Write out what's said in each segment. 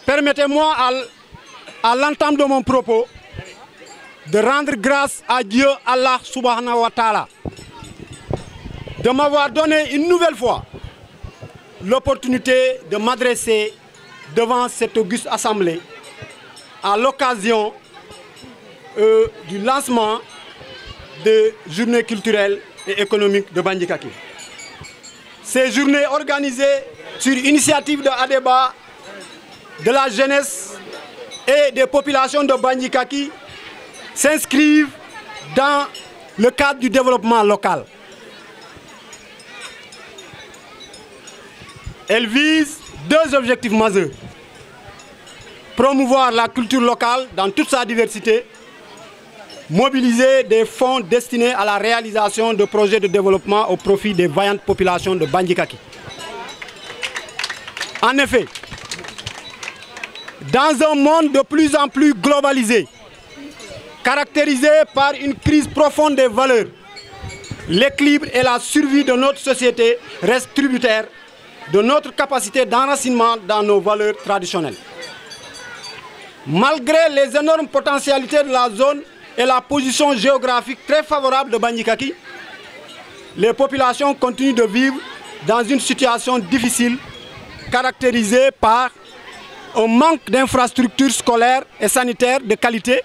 Permettez-moi, à l'entame de mon propos, de rendre grâce à Dieu, Allah subhanahu wa ta'ala, de m'avoir donné une nouvelle fois l'opportunité de m'adresser devant cette auguste assemblée à l'occasion du lancement de journées culturelles et économiques de Bandji-Kaki. Ces journées organisées sur initiative de Adeba, de la jeunesse et des populations de Bandji-Kaki s'inscrivent dans le cadre du développement local. Elles visent deux objectifs majeurs. Promouvoir la culture locale dans toute sa diversité, mobiliser des fonds destinés à la réalisation de projets de développement au profit des vaillantes populations de Bandji-Kaki. En effet, dans un monde de plus en plus globalisé, caractérisé par une crise profonde des valeurs, l'équilibre et la survie de notre société restent tributaires de notre capacité d'enracinement dans nos valeurs traditionnelles. Malgré les énormes potentialités de la zone et la position géographique très favorable de Bandji-Kaki, les populations continuent de vivre dans une situation difficile caractérisée par un manque d'infrastructures scolaires et sanitaires de qualité,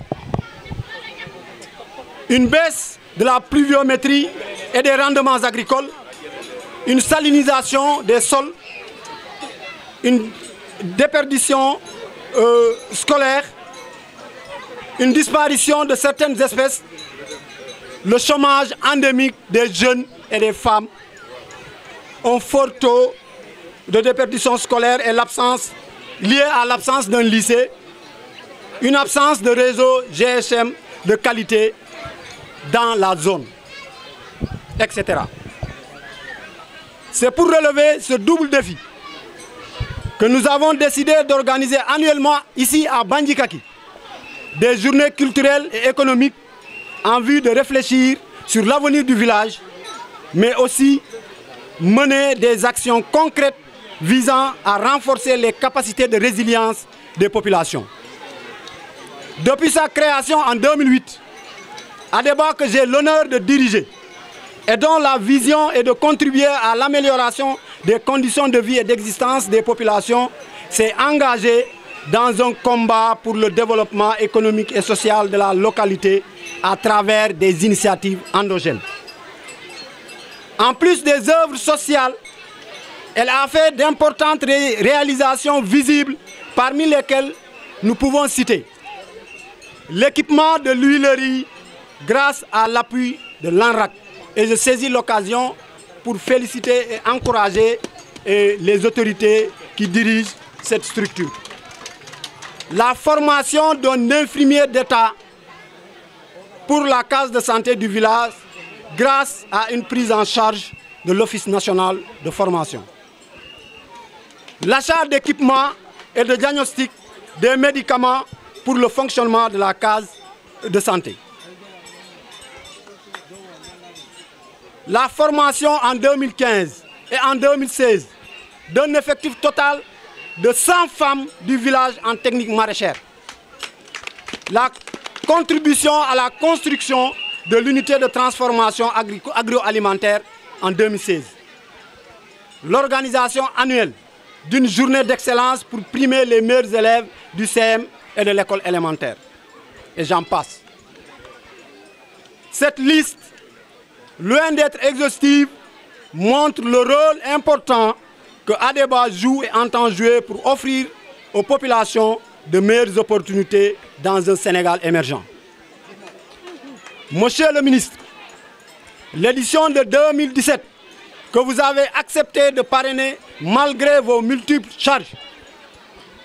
une baisse de la pluviométrie et des rendements agricoles, une salinisation des sols, une déperdition scolaire, une disparition de certaines espèces, le chômage endémique des jeunes et des femmes, un fort taux de déperdition scolaire et l'absence liée à l'absence d'un lycée, une absence de réseau GSM de qualité dans la zone, etc. C'est pour relever ce double défi que nous avons décidé d'organiser annuellement ici à Bandji-Kaki des journées culturelles et économiques en vue de réfléchir sur l'avenir du village, mais aussi mener des actions concrètes visant à renforcer les capacités de résilience des populations. Depuis sa création en 2008, Adeba, que j'ai l'honneur de diriger et dont la vision est de contribuer à l'amélioration des conditions de vie et d'existence des populations, s'est engagé dans un combat pour le développement économique et social de la localité à travers des initiatives endogènes. En plus des œuvres sociales, elle a fait d'importantes réalisations visibles, parmi lesquelles nous pouvons citer l'équipement de l'huilerie grâce à l'appui de l'ANRAC. Et je saisis l'occasion pour féliciter et encourager les autorités qui dirigent cette structure. La formation d'un infirmier d'État pour la case de santé du village grâce à une prise en charge de l'Office national de formation. L'achat d'équipements et de diagnostic des médicaments pour le fonctionnement de la case de santé. La formation en 2015 et en 2016 d'un effectif total de 100 femmes du village en technique maraîchère. La contribution à la construction de l'unité de transformation agroalimentaire en 2016. L'organisation annuelle d'une journée d'excellence pour primer les meilleurs élèves du CM et de l'école élémentaire. Et j'en passe. Cette liste, loin d'être exhaustive, montre le rôle important que Adeba joue et entend jouer pour offrir aux populations de meilleures opportunités dans un Sénégal émergent. Monsieur le ministre, l'édition de 2017 que vous avez accepté de parrainer malgré vos multiples charges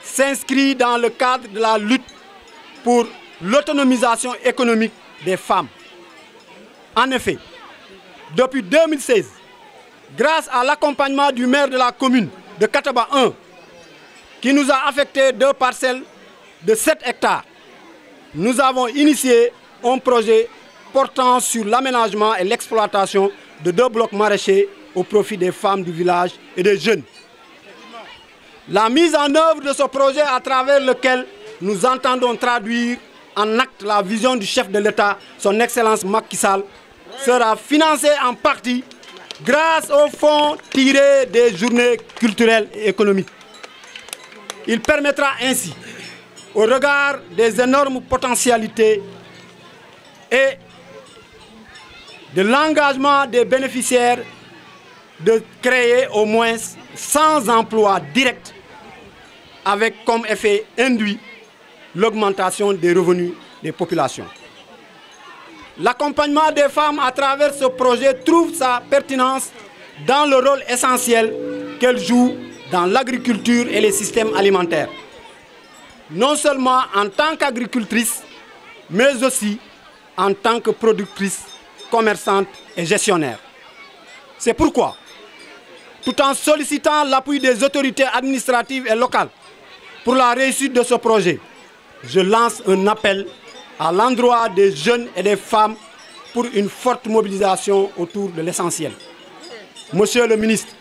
s'inscrit dans le cadre de la lutte pour l'autonomisation économique des femmes. En effet, depuis 2016, grâce à l'accompagnement du maire de la commune de Kataba 1, qui nous a affecté 2 parcelles de 7 hectares, nous avons initié un projet portant sur l'aménagement et l'exploitation de 2 blocs maraîchers au profit des femmes du village et des jeunes. la mise en œuvre de ce projet à travers lequel nous entendons traduire en acte la vision du chef de l'État, son Excellence Macky Sall, sera financée en partie grâce aux fonds tirés des journées culturelles et économiques. Il permettra ainsi, au regard des énormes potentialités et de l'engagement des bénéficiaires, de créer au moins 100 emplois directs avec comme effet induit l'augmentation des revenus des populations. L'accompagnement des femmes à travers ce projet trouve sa pertinence dans le rôle essentiel qu'elles jouent dans l'agriculture et les systèmes alimentaires, non seulement en tant qu'agricultrices, mais aussi en tant que productrices, commerçantes et gestionnaires. C'est pourquoi, tout en sollicitant l'appui des autorités administratives et locales pour la réussite de ce projet, je lance un appel à l'endroit des jeunes et des femmes pour une forte mobilisation autour de l'essentiel. Monsieur le ministre,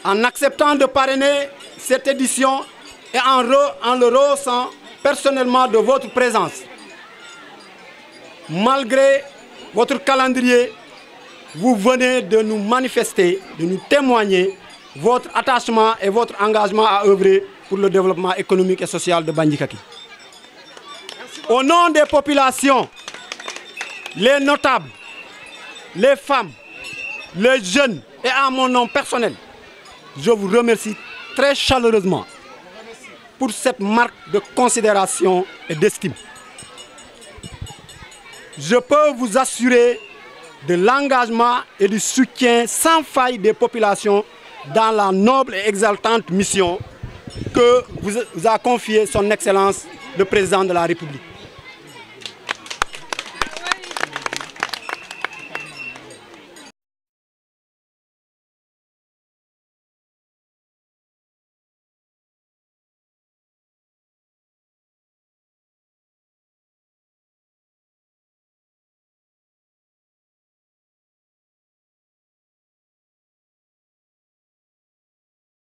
en acceptant de parrainer cette édition et en le rehaussant personnellement de votre présence, malgré votre calendrier, vous venez de nous manifester, de nous témoigner votre attachement et votre engagement à œuvrer pour le développement économique et social de Bandji-Kaki. Au nom des populations, les notables, les femmes, les jeunes et à mon nom personnel, je vous remercie très chaleureusement pour cette marque de considération et d'estime. Je peux vous assurer de l'engagement et du soutien sans faille des populations dans la noble et exaltante mission que vous a confiée son Excellence le Président de la République.